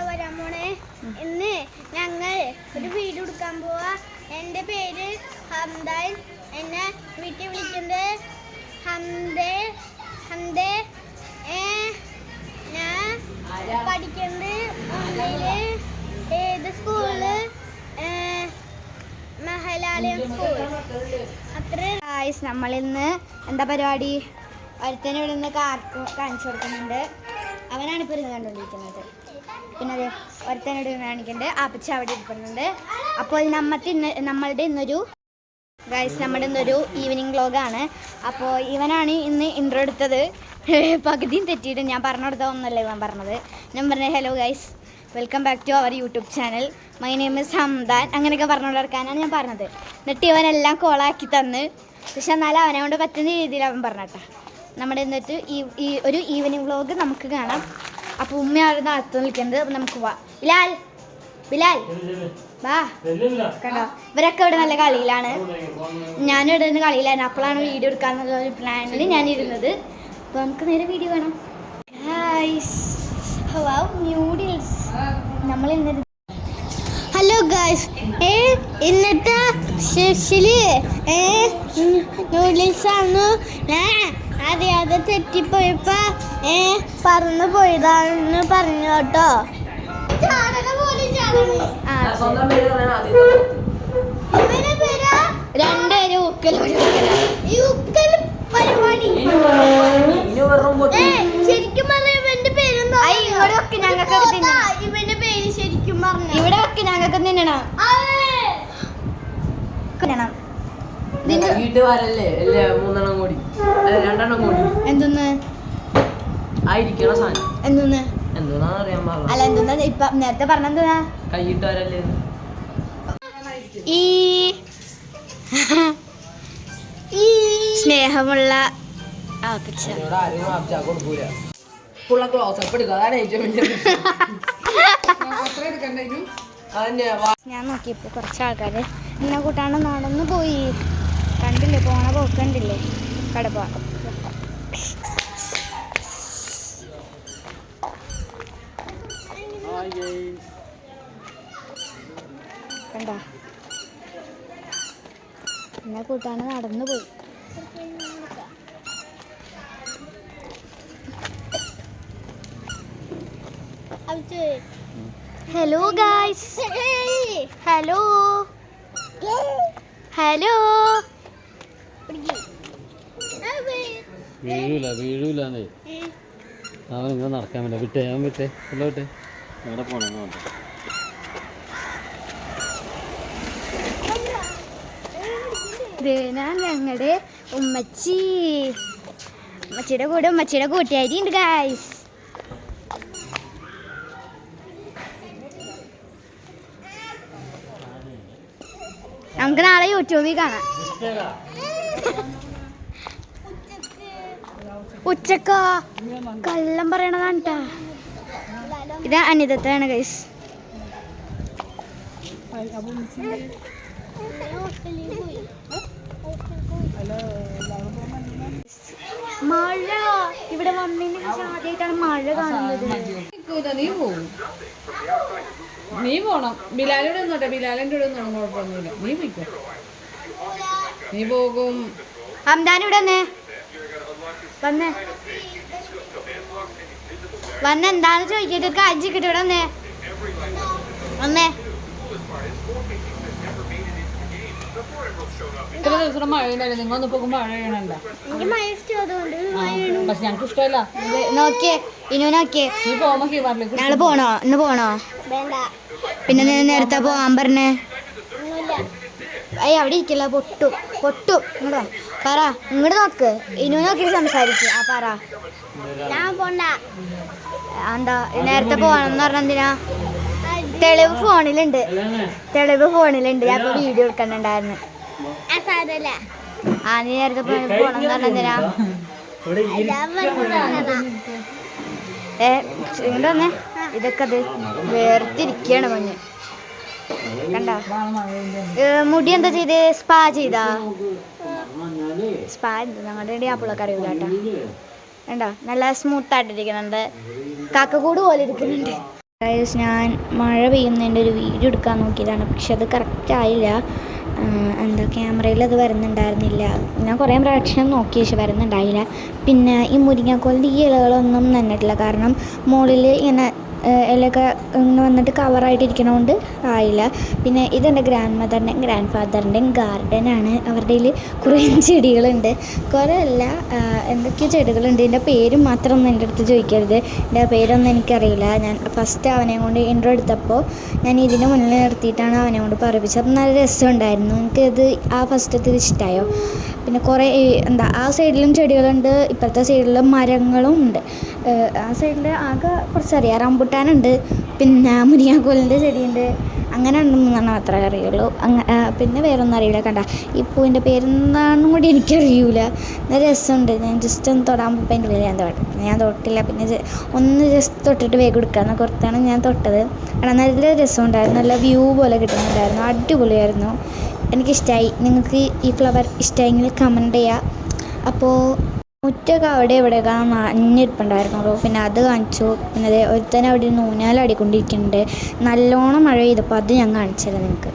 വരാൻ പോണേ. ഇന്ന് ഞങ്ങൾ ഒരു വീഡിയോ എടുക്കാൻ പോവാ. എൻ്റെ പേര് ഹംദാൻ. എന്നെ വീട്ടിൽ വിളിക്കുന്നത് ഹംദേ. ഞാൻ പഠിക്കുന്നത് മുംബൈയില് ഏത് സ്കൂളില്? മഹലാലയം സ്കൂൾ. അത്ര നമ്മളിന്ന് എന്താ പരിപാടി? ഒരുത്തനെ ഇവിടെ നിന്ന് കാണിച്ചു കൊടുക്കുന്നുണ്ട്. അവനാണ് ഇപ്പോൾ ഇരുന്ന് കണ്ടുകൊണ്ടിരിക്കുന്നത്. പിന്നെ അതെ ഒരുത്തനോട് കാണിക്കുന്നുണ്ട്. ആപ്പച്ച അവിടെ ഇരിക്കുന്നുണ്ട്. അപ്പോൾ നമ്മളുടെ ഇന്നൊരു ഈവനിങ് വ്ലോഗാണ്. അപ്പോൾ ഇവനാണ് ഇന്ന് ഇൻട്രോ എടുത്തത്. പകുതിയും തെറ്റിയിട്ട് ഞാൻ പറഞ്ഞു കൊടുത്തതൊന്നല്ല ഇവൻ പറഞ്ഞത്. ഞാൻ പറഞ്ഞത് hello guys, welcome back to our YouTube channel, my name is Hamdan അങ്ങനെയൊക്കെ പറഞ്ഞു കൊടുക്കാനാണ് ഞാൻ പറഞ്ഞത്. എന്നിട്ട് ഇവനെല്ലാം കോളാക്കി തന്ന്. പക്ഷെ എന്നാലും അവനെ കൊണ്ട് പറ്റുന്ന രീതിയിൽ അവൻ പറഞ്ഞിട്ടാ. നമ്മുടെ എന്നിട്ട് ഈ ഒരു ഈവനിങ് വ്ലോഗ് നമുക്ക് കാണാം. അപ്പോൾ ഉമ്മയാണ് നടത്തു നിൽക്കുന്നത്. അപ്പം നമുക്ക് പോവാം. ബിലാൽ വാ. കണ്ടോ, ഇവരൊക്കെ ഇവിടെ നല്ല കളിയിലാണ്. ഞാനും ഇവിടെ നിന്ന് കളിയിലായിരുന്നു. അപ്പോഴാണ് വീഡിയോ എടുക്കാന്നുള്ള ഒരു പ്ലാനിൽ ഞാനിരുന്നത്. അപ്പോൾ നമുക്ക് നേരെ വീഡിയോ കാണാം. ന്യൂഡിൽസ് നമ്മൾ ഇന്നത്. ഹലോ ഗായ്സ്, ഇന്നത്തെ സ്പെഷ്യല് നൂഡിൽസ് ആണ്. അറിയാതെ തെറ്റിപ്പോയപ്പോ പറന്നു പോയതാണെന്ന് പറഞ്ഞു കേട്ടോ. രണ്ടുപേരും ശരിക്കും ഇവന്റെ പേരെന്താ? ഇവിടെയൊക്കെ ഞങ്ങൾക്ക് ഇവന്റെ പേര് ശരിക്കും പറഞ്ഞു. ഇവിടെ ഒക്കെ ഞങ്ങൾക്ക് തിന്നണം. എന്തൊന്ന് എന്തൊന്ന് അല്ല എന്തൊന്നാ ഇപ്പൊ നേരത്തെ പറഞ്ഞെന്താ? ഈ സ്നേഹമുള്ള ഞാൻ നോക്കിയപ്പോ കുറച്ച് ആൾക്കാര് എന്നെ കൂട്ടാണ്ട് നടന്നു പോയി. കണ്ടില്ലേ, പോണ പോക്കണ്ടില്ലേ കടപ്പ. കണ്ട എന്നെ കൂട്ടാണ്ട് നടന്നു പോയി. ഹലോ ഗായ്സ്, ഹലോ വീഴൂലെന്നേ. അവൻ ഇങ്ങനെ നടക്കാൻ വേണ്ട. വിട്ടേ വിട്ടേ എവിടെ പോണെന്ന് പറഞ്ഞു. ഞങ്ങളുടെ ഉമ്മച്ചിയുടെ കൂടെ ഉമ്മച്ചിയുടെ കൂട്ടുകാരി ഉണ്ട് ഗായ്സ്. നമുക്ക് നാളെ യൂട്യൂബിൽ കാണാം. ഉച്ചക്ക കള്ളം പറയണതാണ് കേട്ടാ. ഇത് അനിതത്താണ് ഗൈസ്. മഴ ഇവിടെ വന്നതിന് ശേഷം ആദ്യമായിട്ടാണ് മഴ കാണുന്നത്. നീ പോണം. ബിലാലിവിടെ നിന്നോട്ടെ. ബിലാലിൻ്റെ ഇവിടെ നിന്നോണം, കുഴപ്പമൊന്നുമില്ല. നീ പോയിക്കോ, നീ പോകും. ഹംദാൻ ഇവിടെ വന്ന് എന്താന്ന് ചോദിക്കട്ടെ. കാജിക്കിട്ട് ഇവിടെ വന്നേ. ഇത്ര ദിവസം മഴ ഉണ്ടായില്ല. നിങ്ങൾ ഒന്ന് പോകുമ്പോൾ മഴ ചെയ്യണണ്ട. പക്ഷെ ഞങ്ങൾക്ക് ഇഷ്ടമല്ല. നോക്കിയേ ഇനു നോക്കിയേ. നീ പോകുമ്പോ ഞങ്ങള് പോണോ? ഇന്ന് പോണോ? പിന്നെ നേരത്തെ പോവാൻ പറഞ്ഞേ. അയ്യ അവിടെ ഇരിക്കില്ല, പൊട്ടും. ഇങ്ങോട്ടോ പറ. ഇങ്ങോട്ട് നോക്ക്. ഇനു നോക്കിയിട്ട് സംസാരിക്കും. ആ പറ. എന്താ നേരത്തെ പോവാണെന്ന് പറഞ്ഞ എന്തിനാ? തെളിവ് ഫോണിലുണ്ട്. ഞാൻ ഇപ്പൊ വീഡിയോ എടുക്കണ്ടായിരുന്നു. നീ നേരത്തെ പോണെന്ന് പറഞ്ഞ എന്തിനാ? ഇങ്ങോട്ട് വന്നേ. ഇതൊക്കെ അത് വേർതിരിക്കുകയാണ് മഞ്ഞ്. കണ്ട മുടി എന്താ ചെയ്ത്? സ്പാ ചെയ്താ? സ്പാ എന്താ ഞങ്ങളുടെ ആപ്പിളൊക്കെ അറിയില്ല കേട്ടോ. കണ്ടോ നല്ല സ്മൂത്ത് ആയിട്ടിരിക്കുന്നുണ്ട്. കാക്കക്കൂട് പോലെ ഇരിക്കുന്നുണ്ട്. ഗൈസ് ഞാൻ മഴ പെയ്യുന്നതിൻ്റെ ഒരു വീഡിയോ എടുക്കാൻ നോക്കിയതാണ്, പക്ഷെ അത് കറക്റ്റ് ആയില്ല. എന്താ ക്യാമറയിൽ അത് വരുന്നുണ്ടായിരുന്നില്ല. ഞാൻ കുറേ പ്രാവശ്യം നോക്കി, പക്ഷെ വരുന്നുണ്ടായില്ല. പിന്നെ ഈ മുരിങ്ങാക്കോലിൻ്റെ ഈ ഇലകളൊന്നും നന്നിട്ടില്ല, കാരണം മുകളിൽ ഇങ്ങനെ ഇലയൊക്കെ ഇങ്ങനെ വന്നിട്ട് കവറായിട്ടിരിക്കണോണ്ട് ആയില്ല. പിന്നെ ഇതെൻ്റെ ഗ്രാൻഡ് മദറിൻ്റെയും ഗ്രാൻഡ് ഫാദറിൻ്റെയും ഗാർഡനാണ്. അവരുടെ കയ്യിൽ കുറേ ചെടികളുണ്ട്, കുറേ അല്ല എന്തൊക്കെയോ ചെടികളുണ്ട്. ഇതിൻ്റെ പേരും മാത്രം ഒന്നും എൻ്റെ അടുത്ത് ചോദിക്കരുത്, എൻ്റെ പേരൊന്നും എനിക്കറിയില്ല. ഞാൻ ഫസ്റ്റ് അവനെ കൊണ്ട് ഇൻട്രോ എടുത്തപ്പോൾ ഞാൻ ഇതിന് മുന്നിൽ നിർത്തിയിട്ടാണ് അവനെ കൊണ്ട് പറയിപ്പിച്ചത്. അത് നല്ല രസമുണ്ടായിരുന്നു. എനിക്കത് ആ ഫസ്റ്റത്തെ ഇഷ്ടമായോ. പിന്നെ കുറേ ആ സൈഡിലും ചെടികളുണ്ട്, ഇപ്പോഴത്തെ സൈഡിലും മരങ്ങളും ഉണ്ട്. ആ സൈഡിൽ ആകെ കുറച്ചറിയാം, റംബുട്ടാനുണ്ട്, പിന്നെ മുരിങ്ങാക്കോലിൻ്റെ ചെടിയുണ്ട്. അങ്ങനെ 2-3 മാത്രമേ അറിയുള്ളൂ. പിന്നെ വേറൊന്നും അറിയില്ല. കണ്ട ഈ പൂവിൻ്റെ പേരെന്താണെന്നും കൂടി എനിക്കറിയില്ല. നല്ല രസമുണ്ട്. ഞാൻ ജസ്റ്റ് ഒന്ന് തൊടാൻ പോയപ്പോൾ അതിൻ്റെ ഉള്ളിൽ ഞാൻ തൊട്ടില്ല. പിന്നെ ഒന്ന് ജസ്റ്റ് തൊട്ടിട്ട് വേഗം എടുക്കാമെന്ന് പുറത്താണ് ഞാൻ തൊട്ടത്. കാരണം നല്ല രസമുണ്ടായിരുന്നു, നല്ല വ്യൂ പോലെ കിട്ടുന്നുണ്ടായിരുന്നു, അടിപൊളിയായിരുന്നു, എനിക്കിഷ്ടമായി. നിങ്ങൾക്ക് ഈ ഫ്ലവർ ഇഷ്ടമായെങ്കിൽ കമൻറ്റ് ചെയ്യുക. അപ്പോൾ മുറ്റൊക്കെ അവിടെ ഇവിടെയൊക്കെ നനഞ്ഞിരിപ്പുണ്ടായിരുന്നുള്ളൂ, പിന്നെ അത് കാണിച്ചു. പിന്നെ ഒരുത്തന്നെ അവിടെ ഊഞ്ഞാലാടിക്കൊണ്ടിരിക്കുന്നുണ്ട്. നല്ലോണം മഴ പെയ്തപ്പോൾ അത് ഞാൻ കാണിച്ചു തരാം നിങ്ങൾക്ക്.